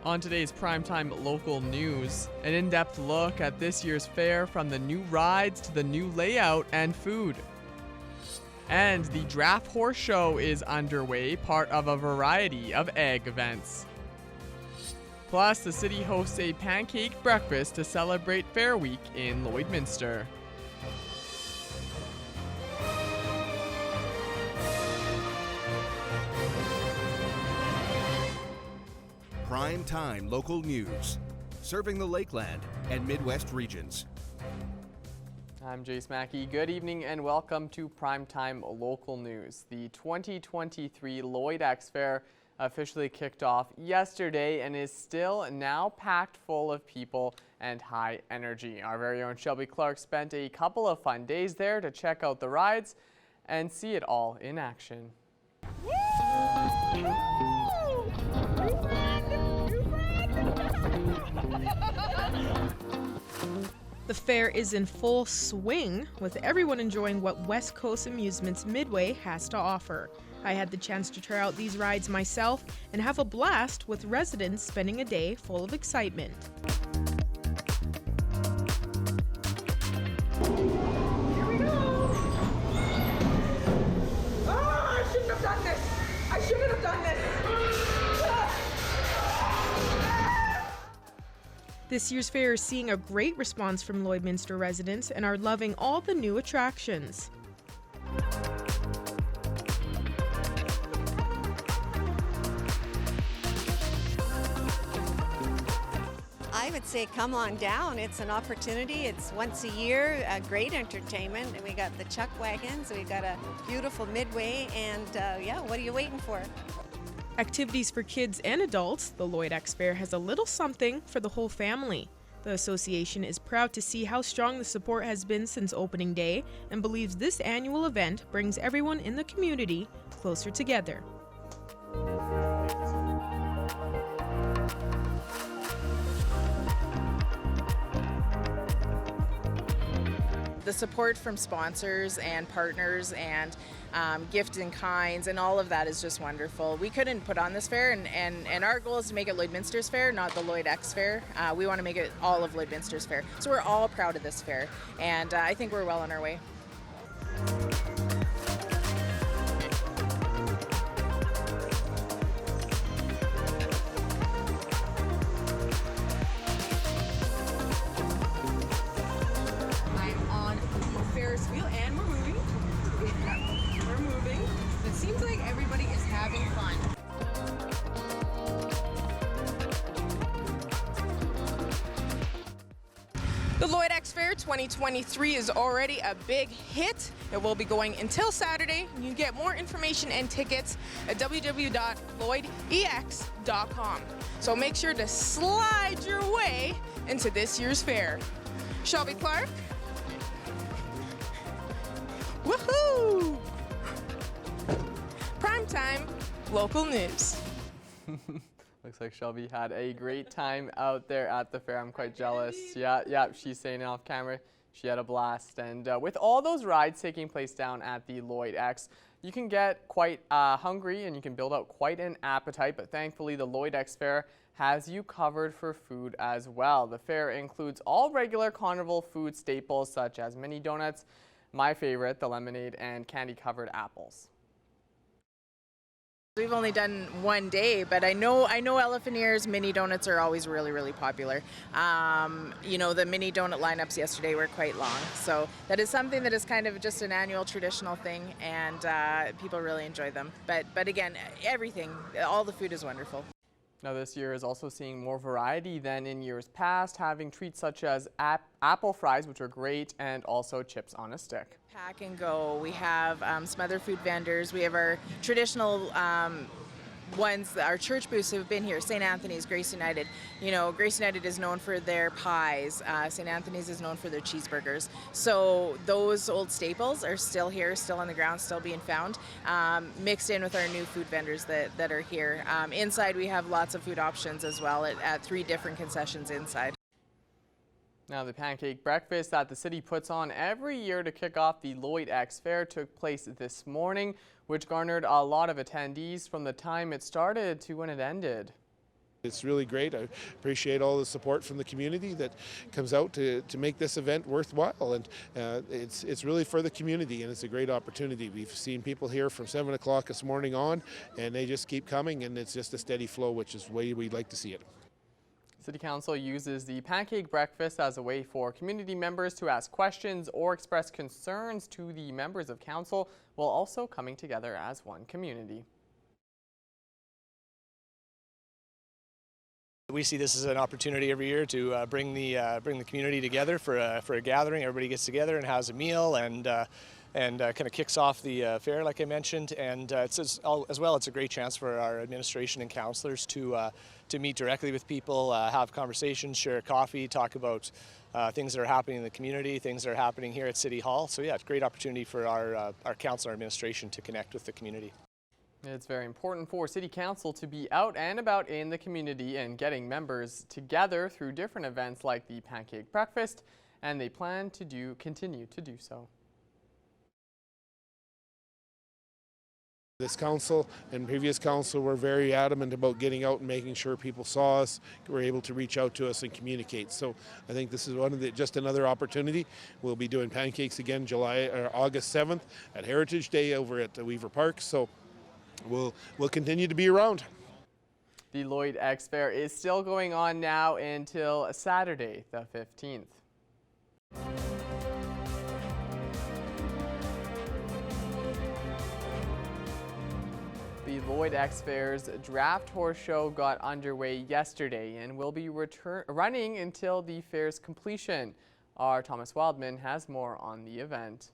On today's primetime local news, an in-depth look at this year's fair, from the new rides to the new layout and food. And the Draft Horse Show is underway, part of a variety of ag events. Plus, the city hosts a pancake breakfast to celebrate Fair Week in Lloydminster. Prime time local news, serving the Lakeland and Midwest regions. I'm Jace Mackey. Good evening and welcome to Primetime Local News. The 2023 Lloyd X Fair officially kicked off yesterday and is still now packed full of people and high energy. Our very own Shelby Clark spent a couple of fun days there to check out the rides and see it all in action. The fair is in full swing, with everyone enjoying what West Coast Amusements Midway has to offer. I had the chance to try out these rides myself and have a blast with residents spending a day full of excitement. Here we go! Oh, I shouldn't have done this! I shouldn't have done this! This year's fair is seeing a great response from Lloydminster residents and are loving all the new attractions. I would say come on down. It's an opportunity. It's once a year, great entertainment. And we got the chuck wagons, we got a beautiful midway, and yeah, what are you waiting for? Activities for kids and adults, the Lloyd X Fair has a little something for the whole family. The association is proud to see how strong the support has been since opening day and believes this annual event brings everyone in the community closer together. The support from sponsors and partners and gift in kinds and all of that is just wonderful. We couldn't put on this fair, and our goal is to make it Lloydminster's fair, not the Lloyd X Fair. We want to make it all of Lloydminster's fair. So we're all proud of this fair, and I think we're well on our way. And we're moving. We're moving. It seems like everybody is having fun. The Lloyd X Fair 2023 is already a big hit. It will be going until Saturday. You can get more information and tickets at www.lloydex.com. So make sure to slide your way into this year's fair. Shelby Clark. Woohoo! Primetime local news. Looks like Shelby had a great time out there at the fair. I'm quite jealous. Yeah, she's saying it off camera. She had a blast. And with all those rides taking place down at the Lloyd X, you can get quite hungry and you can build up quite an appetite. But thankfully, the Lloyd X Fair has you covered for food as well. The fair includes all regular carnival food staples such as mini donuts, my favorite, the lemonade, and candy-covered apples. We've only done one day, but I know elephant ears, mini donuts are always really, really popular. You know, the mini donut lineups yesterday were quite long, so that is something that is kind of just an annual traditional thing, and people really enjoy them. But again, everything, all the food is wonderful. Now this year is also seeing more variety than in years past, having treats such as apple fries, which are great, and also chips on a stick. Pack and go. We have some other food vendors. We have our traditional ones, our church booths have been here. St. Anthony's, Grace United. You know, Grace United is known for their pies. St. Anthony's is known for their cheeseburgers. So those old staples are still here, still on the ground, still being found, mixed in with our new food vendors that are here. Inside we have lots of food options as well at 3 different concessions inside. Now, the pancake breakfast that the city puts on every year to kick off the Lloyd X Fair took place this morning, which garnered a lot of attendees from the time it started to when it ended. It's really great. I appreciate all the support from the community that comes out to make this event worthwhile, and it's really for the community, and it's a great opportunity. We've seen people here from 7 o'clock this morning on, and they just keep coming, and it's just a steady flow, which is the way we'd like to see it. City Council uses the pancake breakfast as a way for community members to ask questions or express concerns to the members of council, while also coming together as one community. We see this as an opportunity every year to bring the community together for a gathering. Everybody gets together and has a meal and kind of kicks off the fair, like I mentioned. And it's as well, it's a great chance for our administration and councillors to meet directly with people, have conversations, share coffee, talk about things that are happening in the community, things that are happening here at City Hall. So yeah, it's a great opportunity for our council, our administration to connect with the community. It's very important for City Council to be out and about in the community and getting members together through different events like the Pancake Breakfast, and they plan to continue to do so. This council and previous council were very adamant about getting out and making sure people saw us, were able to reach out to us and communicate. So I think this is just another opportunity. We'll be doing pancakes again August 7th at Heritage Day over at Weaver Park. So we'll continue to be around. The Lloyd X Fair is still going on now until Saturday, the 15th. The Lloyd X Fair's Draft Horse Show got underway yesterday and will be running until the fair's completion. Our Thomas Wildman has more on the event.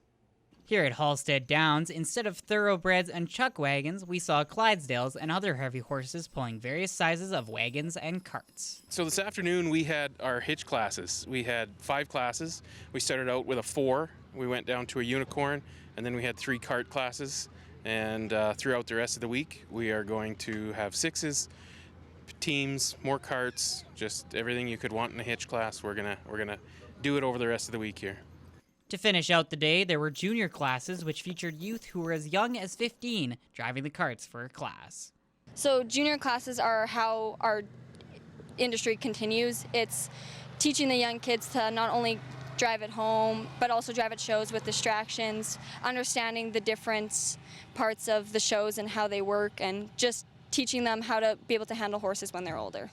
Here at Halstead Downs, instead of thoroughbreds and chuck wagons, we saw Clydesdales and other heavy horses pulling various sizes of wagons and carts. So this afternoon we had our hitch classes. We had 5 classes. We started out with a 4. We went down to a unicorn, and then we had 3 cart classes. And throughout the rest of the week, we are going to have 6s, teams, more carts, just everything you could want in a hitch class. We're gonna do it over the rest of the week here. To finish out the day, there were junior classes, which featured youth who were as young as 15 driving the carts for a class. So junior classes are how our industry continues. It's teaching the young kids to not only drive at home, but also drive at shows with distractions, understanding the different parts of the shows and how they work, and just teaching them how to be able to handle horses when they're older.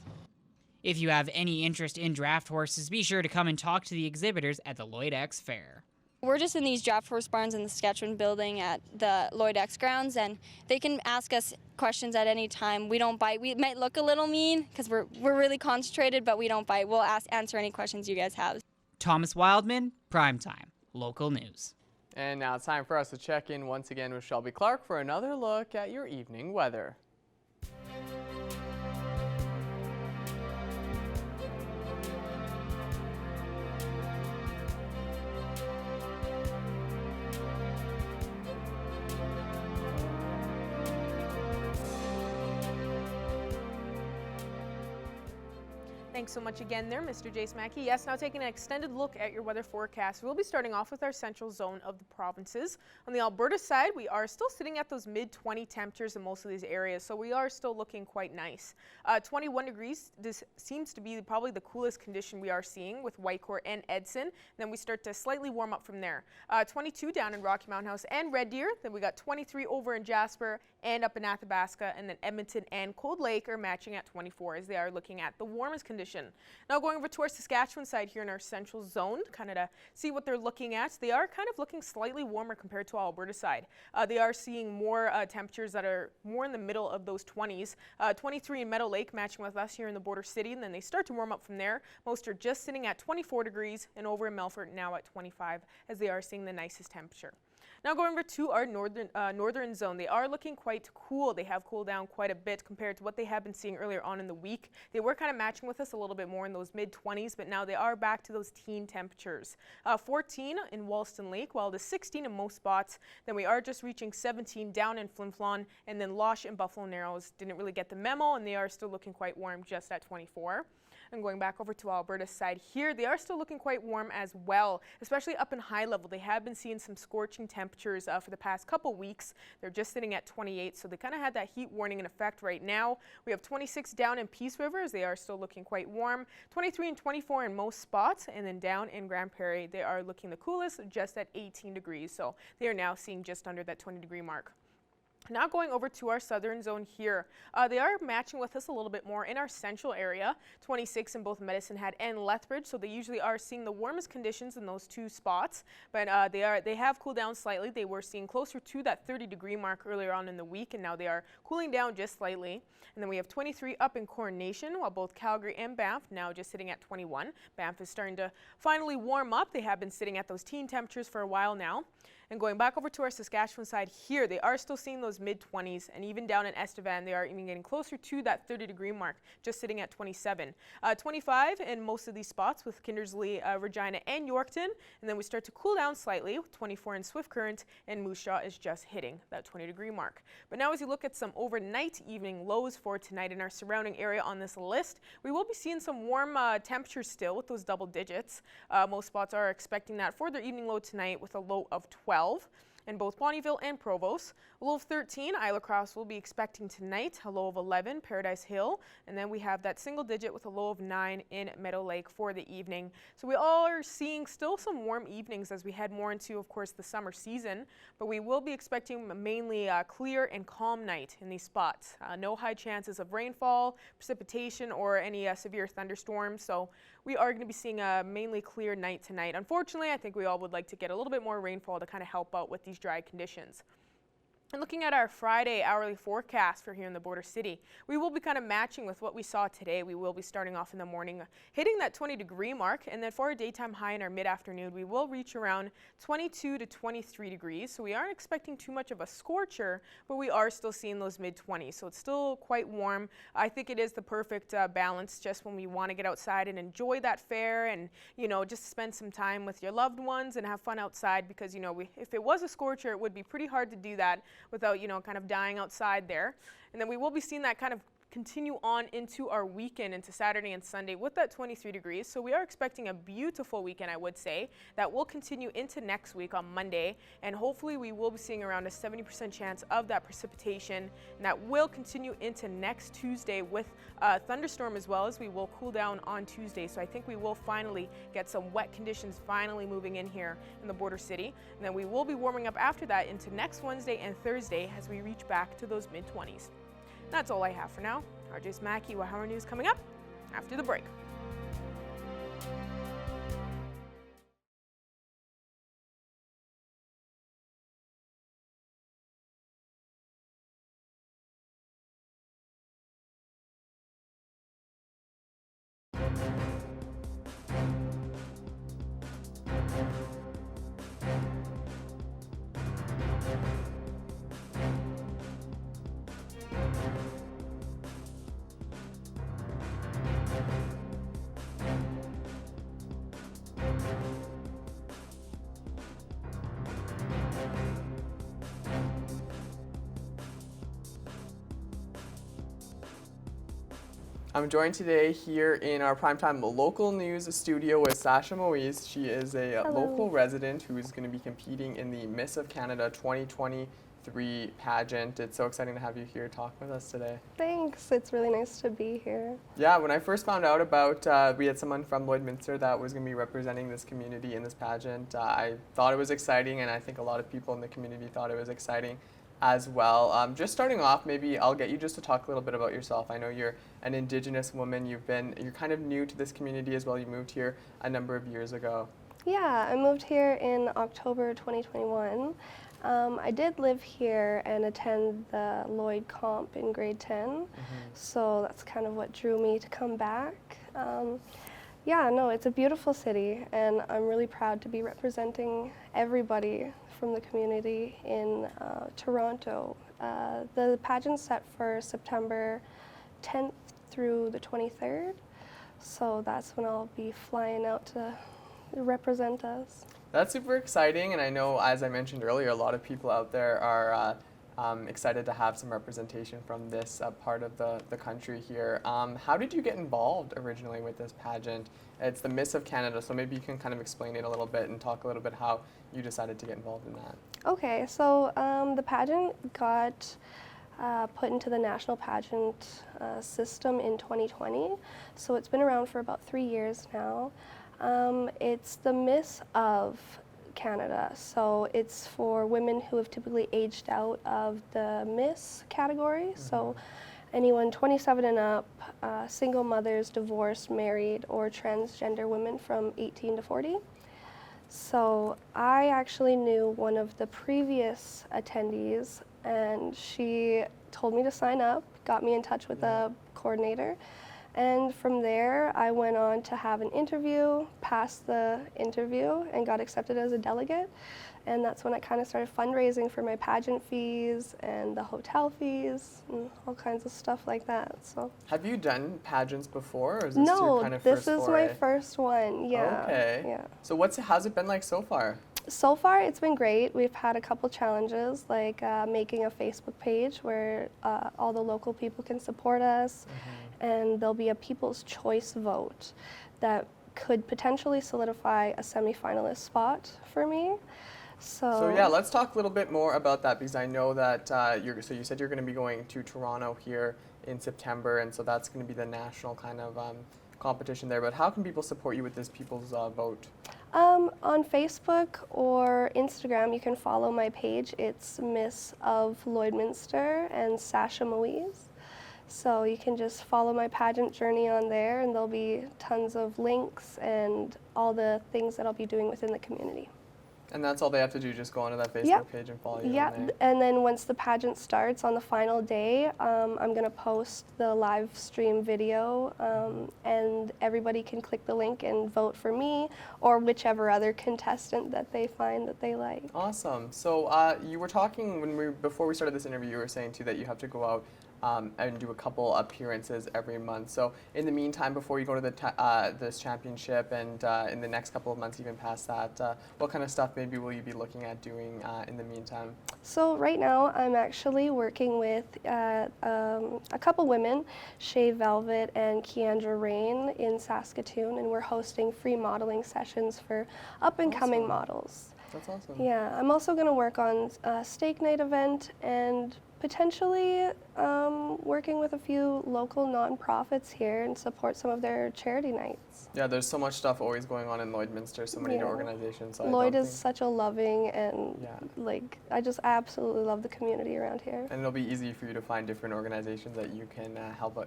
If you have any interest in draft horses, be sure to come and talk to the exhibitors at the Lloyd X Fair. We're just in these draft horse barns in the Saskatchewan building at the Lloyd X grounds, and they can ask us questions at any time. We don't bite. We might look a little mean because we're really concentrated, but we don't bite. We'll answer any questions you guys have. Thomas Wildman, Primetime, Local News. And now it's time for us to check in once again with Shelby Clark for another look at your evening weather. Thanks so much again there, Mr. Jace Mackey. Yes, now taking an extended look at your weather forecast. We'll be starting off with our central zone of the provinces. On the Alberta side, we are still sitting at those mid-20 temperatures in most of these areas, so we are still looking quite nice. 21 degrees, this seems to be probably the coolest condition we are seeing with Whitecourt and Edson. Then we start to slightly warm up from there. 22 down in Rocky Mountain House and Red Deer. Then we got 23 over in Jasper and up in Athabasca, and then Edmonton and Cold Lake are matching at 24 as they are looking at the warmest condition. Now going over to our Saskatchewan side here in our central zone, kind of to see what they're looking at. They are kind of looking slightly warmer compared to Alberta side. They are seeing more temperatures that are more in the middle of those 20s. 23 in Meadow Lake matching with us here in the border city, and then they start to warm up from there. Most are just sitting at 24 degrees, and over in Melfort now at 25 as they are seeing the nicest temperature. Now going over to our northern zone, they are looking quite cool. They have cooled down quite a bit compared to what they have been seeing earlier on in the week. They were kind of matching with us a little bit more in those mid-20s, but now they are back to those teen temperatures. 14 in Wollaston Lake, while the 16 in most spots. Then we are just reaching 17 down in Flin Flon, and then Losh and Buffalo Narrows didn't really get the memo, and they are still looking quite warm just at 24. And going back over to Alberta's side here, they are still looking quite warm as well, especially up in high level. They have been seeing some scorching temperatures temperatures for the past couple weeks. They're just sitting at 28, so they kind of had that heat warning in effect right now. We have 26 down in Peace River, as they are still looking quite warm, 23 and 24 in most spots, and then down in Grand Prairie, they are looking the coolest, just at 18 degrees. So they are now seeing just under that 20-degree mark. Now going over to our southern zone here, they are matching with us a little bit more in our central area, 26 in both Medicine Hat and Lethbridge, so they usually are seeing the warmest conditions in those two spots, but they have cooled down slightly. They were seeing closer to that 30-degree mark earlier on in the week, and now they are cooling down just slightly. And then we have 23 up in Coronation, while both Calgary and Banff now just sitting at 21. Banff is starting to finally warm up. They have been sitting at those teen temperatures for a while now. And going back over to our Saskatchewan side here, they are still seeing those mid-20s, and even down in Estevan, they are even getting closer to that 30-degree mark, just sitting at 27. 25 in most of these spots with Kindersley, Regina, and Yorkton, and then we start to cool down slightly with 24 in Swift Current, and Moose Jaw is just hitting that 20-degree mark. But now as you look at some overnight evening lows for tonight in our surrounding area on this list, we will be seeing some warm temperatures still with those double digits. Most spots are expecting that for their evening low tonight with a low of 12. In both Bonnyville and Provost. A low of 13, Isla Cross will be expecting tonight, a low of 11, Paradise Hill, and then we have that single digit with a low of 9 in Meadow Lake for the evening. So we all are seeing still some warm evenings as we head more into, of course, the summer season, but we will be expecting mainly a clear and calm night in these spots. No high chances of rainfall, precipitation, or any severe thunderstorms, so we are going to be seeing a mainly clear night tonight. Unfortunately, I think we all would like to get a little bit more rainfall to kind of help out with these dry conditions. And looking at our Friday hourly forecast for here in the Border City, we will be kind of matching with what we saw today. We will be starting off in the morning, hitting that 20-degree mark, and then for a daytime high in our mid-afternoon, we will reach around 22 to 23 degrees. So we aren't expecting too much of a scorcher, but we are still seeing those mid-20s. So it's still quite warm. I think it is the perfect balance just when we want to get outside and enjoy that fair and, you know, just spend some time with your loved ones and have fun outside, because, you know, if it was a scorcher, it would be pretty hard to do that without, you know, kind of dying outside there. And then we will be seeing that kind of continue on into our weekend, into Saturday and Sunday with that 23 degrees. So we are expecting a beautiful weekend, I would say, that will continue into next week on Monday. And hopefully we will be seeing around a 70% chance of that precipitation. And that will continue into next Tuesday with a thunderstorm, as well as we will cool down on Tuesday. So I think we will finally get some wet conditions finally moving in here in the Border City. And then we will be warming up after that into next Wednesday and Thursday as we reach back to those mid-20s. That's all I have for now. RJ's Mackie, Wahama News coming up after the break. I'm joined today here in our primetime local news studio with Sasha Moise. She is a local resident who is going to be competing in the Miss of Canada 2023 pageant. It's so exciting to have you here talk with us today. Thanks. It's really nice to be here. Yeah, when I first found out about we had someone from Lloydminster that was going to be representing this community in this pageant, I thought it was exciting, and I think a lot of people in the community thought it was exciting as well. Just starting off, maybe I'll get you just to talk a little bit about yourself. I know you're an Indigenous woman. You're kind of new to this community as well. You moved here a number of years ago. Yeah, I moved here in October 2021. I did live here and attend the Lloyd Comp in grade 10, so that's kind of what drew me to come back. Yeah, no, it's a beautiful city, and I'm really proud to be representing everybody from the community in Toronto. The pageant's set for September 10th through the 23rd, so that's when I'll be flying out to represent us. That's super exciting, and I know, as I mentioned earlier, a lot of people out there are excited to have some representation from this part of the country here. How did you get involved originally with this pageant? It's the Miss of Canada, so maybe you can kind of explain it a little bit and talk a little bit how you decided to get involved in that. Okay, so the pageant got put into the national pageant system in 2020, so it's been around for about 3 years now. It's the Miss of Canada, so it's for women who have typically aged out of the Miss category. So anyone 27 and up, single mothers, divorced, married, or transgender women from 18 to 40. So I actually knew one of the previous attendees, and she told me to sign up, got me in touch with the coordinator, and from there I went on to have an interview, passed the interview, and got accepted as a delegate. And that's when I kind of started fundraising for my pageant fees and the hotel fees and all kinds of stuff like that. So Have you done pageants before, or is this your no, kind of this first is foray? my first one. Yeah. Okay. Yeah. So how's it been like so far? So far, it's been great. We've had a couple challenges, like making a Facebook page where all the local people can support us, and there'll be a People's Choice vote that could potentially solidify a semifinalist spot for me. So yeah, let's talk a little bit more about that, because I know that so you said you're going to be going to Toronto here in September, and so that's going to be the national kind of competition there. But how can people support you with this People's Vote? On Facebook or Instagram, you can follow my page. It's Miss of Lloydminster and Sasha Moise. So you can just follow my pageant journey on there, and there'll be tons of links and all the things that I'll be doing within the community. And that's all they have to do, just go onto that Facebook page and follow you on there. And then once the pageant starts on the final day, I'm going to post the live stream video, and everybody can click the link and vote for me or whichever other contestant that they find that they like. Awesome. So you were talking before we started this interview, you were saying too that you have to go out and do a couple appearances every month. So in the meantime, before you go to this championship and in the next couple of months, even past that, what kind of stuff maybe will you be looking at doing in the meantime? So right now I'm actually working with a couple women, Shay Velvet and Keandra Rain in Saskatoon, and we're hosting free modeling sessions for up-and-coming models. That's awesome. Yeah, I'm also going to work on a steak night event and potentially working with a few local nonprofits here and support some of their charity nights. Yeah, there's so much stuff always going on in Lloydminster, so many organizations. So Lloyd is such a loving and I just absolutely love the community around here. And it'll be easy for you to find different organizations that you can help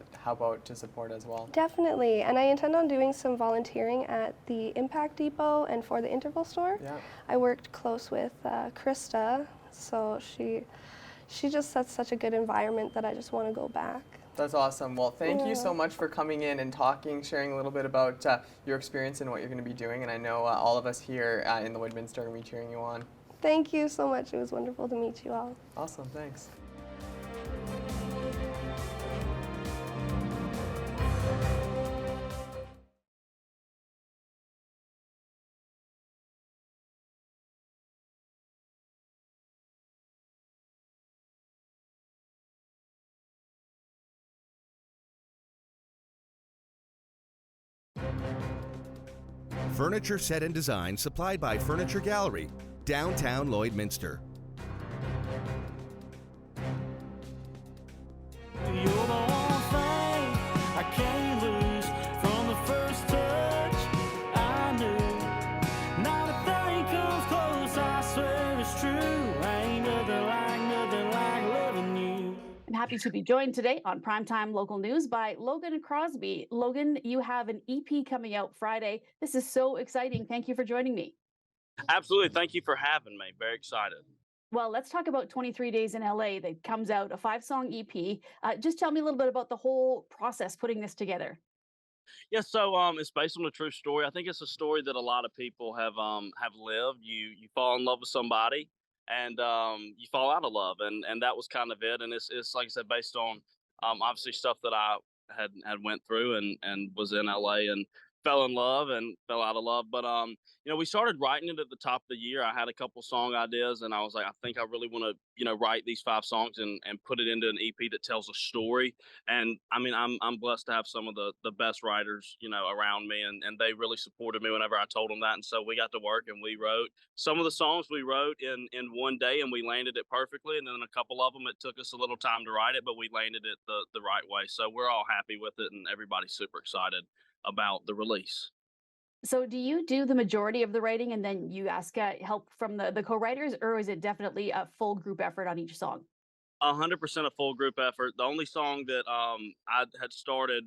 out to support as well. Definitely, and I intend on doing some volunteering at the Impact Depot and for the Interval store. Yeah. I worked close with Krista, so she just sets such a good environment that I just want to go back. That's awesome. Well, thank you so much for coming in and sharing a little bit about your experience and what you're going to be doing. And I know all of us here in the Lloydminster are going to be cheering you on. Thank you so much. It was wonderful to meet you all. Awesome. Thanks. Furniture set and design supplied by Furniture Gallery, downtown Lloydminster. Happy to be joined today on Primetime Local News by Logan Crosby. Logan, you have an EP coming out Friday. This is so exciting. Thank you for joining me. Absolutely. Thank you for having me. Very excited. Well, let's talk about 23 Days in LA that comes out, a 5-song EP. Just tell me a little bit about the whole process putting this together. Yeah, so it's based on a true story. I think it's a story that a lot of people have lived. You fall in love with somebody, and you fall out of love, and that was kind of it. And it's like I said, based on obviously stuff that I had went through and was in LA, and fell in love and fell out of love. But we started writing it at the top of the year. I had a couple song ideas, and I was like, I think I really want to, write these 5 songs and put it into an EP that tells a story. And I mean, I'm blessed to have some of the best writers, around me, and they really supported me whenever I told them that. And so we got to work and we wrote some of the songs we wrote in one day, and we landed it perfectly. And then a couple of them, it took us a little time to write it, but we landed it the right way. So we're all happy with it, and everybody's super excited about the release. So, do you do the majority of the writing and then you ask help from the co-writers, or is it definitely a full group effort on each song? 100% a full group effort. The only song that I had started,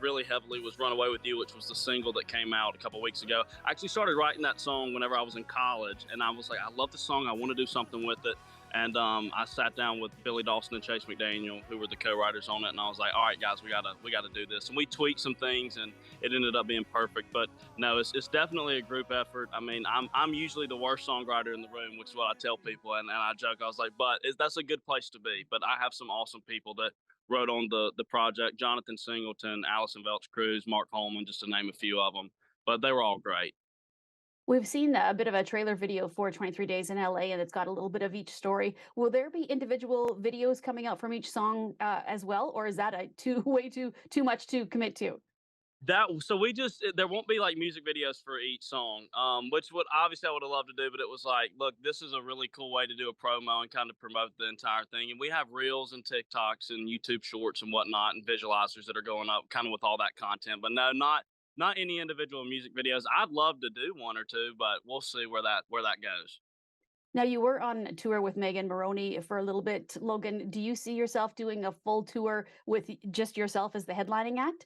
really heavily was "Run Away with You," which was the single that came out a couple weeks ago. I actually started writing that song whenever I was in college, and I was like, I love the song. I want to do something with it. And I sat down with Billy Dawson and Chase McDaniel, who were the co-writers on it, and I was like, all right, guys, we gotta do this. And we tweaked some things, and it ended up being perfect. But no, it's definitely a group effort. I mean, I'm usually the worst songwriter in the room, which is what I tell people, and I joke. I was like, but that's a good place to be. But I have some awesome people that wrote on the project: Jonathan Singleton, Allison Velch Cruz, Mark Holman, just to name a few of them. But they were all great. We've seen a bit of a trailer video for 23 Days in LA, and it's got a little bit of each story. Will there be individual videos coming out from each song as well, or is that way too much to commit to? So there won't be like music videos for each song, which would obviously I would have loved to do, but it was like, look, this is a really cool way to do a promo and kind of promote the entire thing. And we have reels and TikToks and YouTube shorts and whatnot and visualizers that are going up kind of with all that content. But no, not any individual music videos. I'd love to do one or two, but we'll see where that goes. Now, you were on tour with Megan Moroney for a little bit. Logan, do you see yourself doing a full tour with just yourself as the headlining act?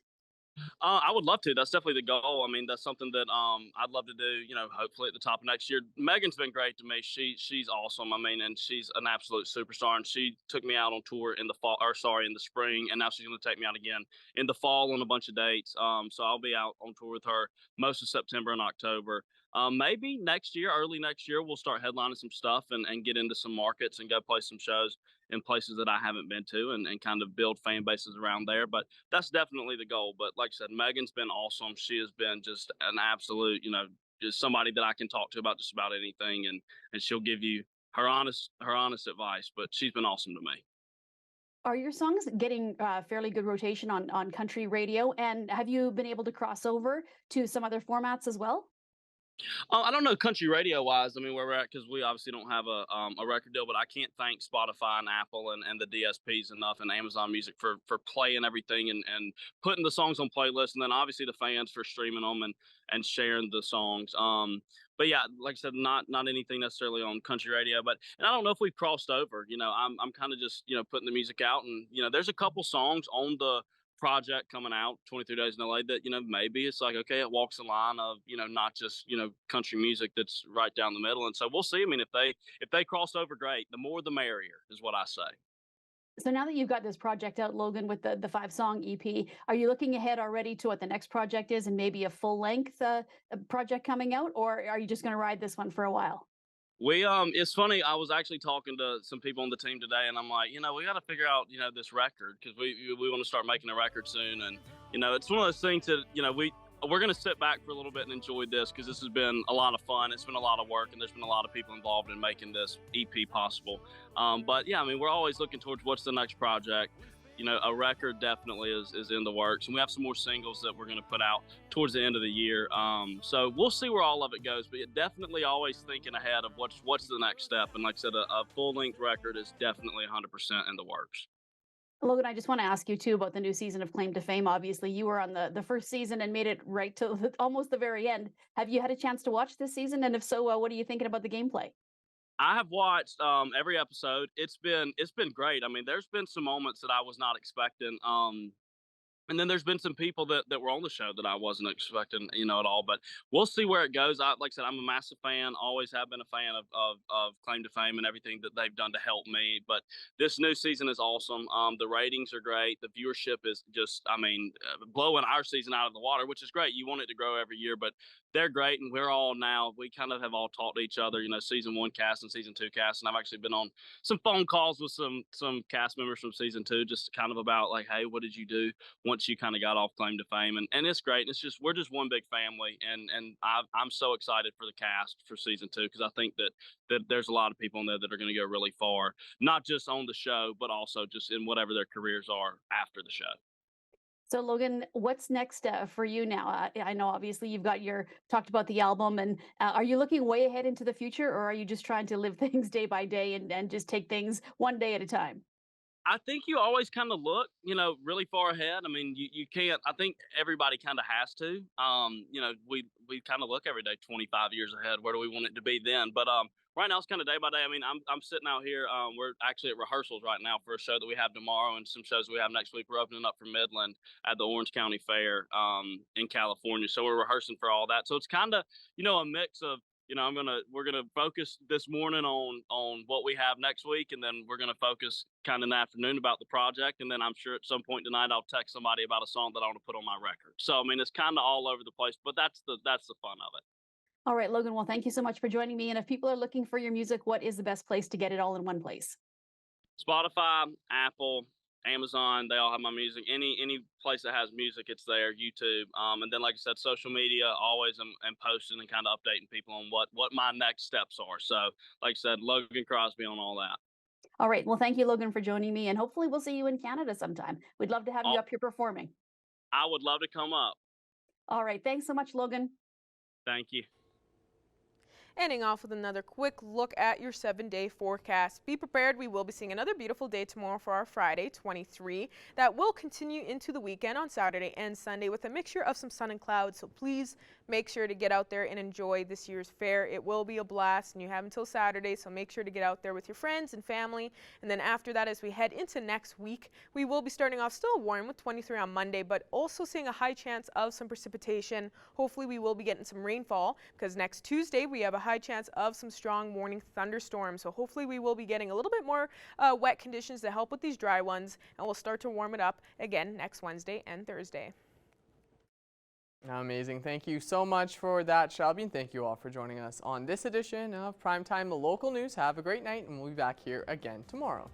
I would love to. That's definitely the goal. I mean, that's something that I'd love to do. Hopefully at the top of next year. Megan's been great to me. She's awesome. I mean, and she's an absolute superstar. And she took me out on tour in the fall, or sorry, in the spring, and now she's going to take me out again in the fall on a bunch of dates. So I'll be out on tour with her most of September and October. Maybe next year, early next year, we'll start headlining some stuff and get into some markets and go play some shows in places that I haven't been to and kind of build fan bases around there. But that's definitely the goal. But like I said, Megan's been awesome. She has been just an absolute, just somebody that I can talk to about just about anything. And she'll give you her honest advice, but she's been awesome to me. Are your songs getting fairly good rotation on country radio? And have you been able to cross over to some other formats as well? I don't know country radio wise. I mean, where we're at, because we obviously don't have a record deal, but I can't thank Spotify and Apple and the DSPs enough, and Amazon Music for playing everything and putting the songs on playlists, and then obviously the fans for streaming them and sharing the songs. But yeah, like I said, not anything necessarily on country radio, and I don't know if we've crossed over. I'm kind of just putting the music out, and there's a couple songs on the project coming out 23 Days in LA that maybe it's like, okay, it walks the line of not just country music that's right down the middle. And so we'll see. I mean, if they cross over, great. The more the merrier is what I say. So now that you've got this project out, Logan, with the 5-song EP, are you looking ahead already to what the next project is and maybe a full length project coming out, or are you just going to ride this one for a while? It's funny. I was actually talking to some people on the team today, and I'm like, we got to figure out, this record, because we want to start making a record soon, and it's one of those things that we're going to sit back for a little bit and enjoy this, because this has been a lot of fun. It's been a lot of work, and there's been a lot of people involved in making this EP possible. But yeah, I mean, we're always looking towards what's the next project. A record definitely is in the works, and we have some more singles that we're going to put out towards the end of the year. So we'll see where all of it goes, but definitely always thinking ahead of what's the next step. And like I said, a full-length record is definitely 100% in the works. Logan, I just want to ask you too about the new season of Claim to Fame. Obviously, you were on the first season and made it right to almost the very end. Have you had a chance to watch this season? And if so, what are you thinking about the gameplay? I have watched every episode. It's been great. I mean, there's been some moments that I was not expecting. And then there's been some people that were on the show that I wasn't expecting, at all. But we'll see where it goes. Like I said, I'm a massive fan. Always have been a fan of Claim to Fame and everything that they've done to help me. But this new season is awesome. The ratings are great. The viewership is just, blowing our season out of the water, which is great. You want it to grow every year, but they're great. And we kind of have all talked to each other, season 1 cast and season 2 cast. And I've actually been on some phone calls with some cast members from season 2, just kind of about like, hey, what did you do once once you kind of got off claim to fame, and it's great. It's just we're just one big family, and I'm so excited for the cast for season 2 because I think that there's a lot of people in there that are going to go really far, not just on the show, but also just in whatever their careers are after the show. So Logan, what's next for you now? I know obviously you've got talked about the album, and are you looking way ahead into the future, or are you just trying to live things day by day and just take things one day at a time? I think you always kind of look, really far ahead. I mean, you can't. I think everybody kind of has to. We kind of look every day 25 years ahead. Where do we want it to be then? But right now it's kind of day by day. I mean, I'm sitting out here. We're actually at rehearsals right now for a show that we have tomorrow and some shows we have next week. We're opening up for Midland at the Orange County Fair in California. So we're rehearsing for all that. So it's kind of a mix of. We're gonna focus this morning on what we have next week, and then we're gonna focus kind of in the afternoon about the project, and then I'm sure at some point tonight I'll text somebody about a song that I want to put on my record. So I mean, it's kind of all over the place, but that's the fun of it. All right, Logan. Well, thank you so much for joining me. And if people are looking for your music, what is the best place to get it all in one place? Spotify, Apple, Amazon, they all have my music. Any place that has music, it's there. YouTube, and then like I said, social media. Always am posting and kind of updating people on what my next steps are. So, like I said, Logan Crosby on all that. All right. Well, thank you, Logan, for joining me, and hopefully we'll see you in Canada sometime. We'd love to have you up here performing. I would love to come up. All right. Thanks so much, Logan. Thank you. Ending off with another quick look at your 7-day forecast. Be prepared, we will be seeing another beautiful day tomorrow for our Friday, 23. That will continue into the weekend on Saturday and Sunday with a mixture of some sun and clouds. So please make sure to get out there and enjoy this year's fair. It will be a blast, and you have until Saturday, so make sure to get out there with your friends and family. And then after that, as we head into next week, we will be starting off still warm with 23 on Monday, but also seeing a high chance of some precipitation. Hopefully we will be getting some rainfall, because next Tuesday we have a high chance of some strong morning thunderstorms. So hopefully we will be getting a little bit more wet conditions to help with these dry ones, and we'll start to warm it up again next Wednesday and Thursday. Amazing. Thank you so much for that, Shelby, and thank you all for joining us on this edition of Primetime Local News. Have a great night, and we'll be back here again tomorrow.